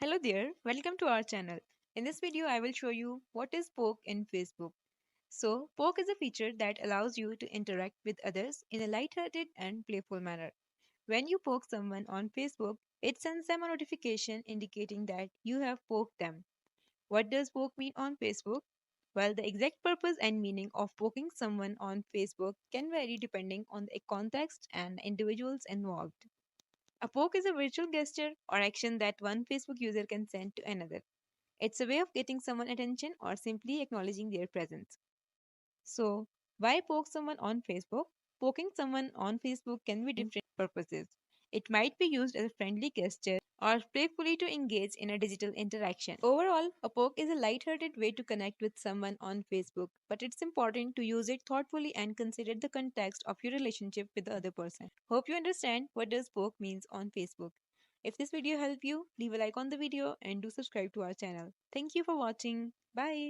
Hello there, welcome to our channel. In this video, I will show you what is poke in Facebook. So, poke is a feature that allows you to interact with others in a lighthearted and playful manner. When you poke someone on Facebook, it sends them a notification indicating that you have poked them. What does poke mean on Facebook? Well, the exact purpose and meaning of poking someone on Facebook can vary depending on the context and the individuals involved. A poke is a virtual gesture or action that one Facebook user can send to another. It's a way of getting someone attention or simply acknowledging their presence. So, why poke someone on Facebook? Poking someone on Facebook can be different purposes. It might be used as a friendly gesture or playfully to engage in a digital interaction. Overall, a poke is a light-hearted way to connect with someone on Facebook, but it's important to use it thoughtfully and consider the context of your relationship with the other person. Hope you understand what does poke means on Facebook. If this video helped you, leave a like on the video and do subscribe to our channel. Thank you for watching. Bye.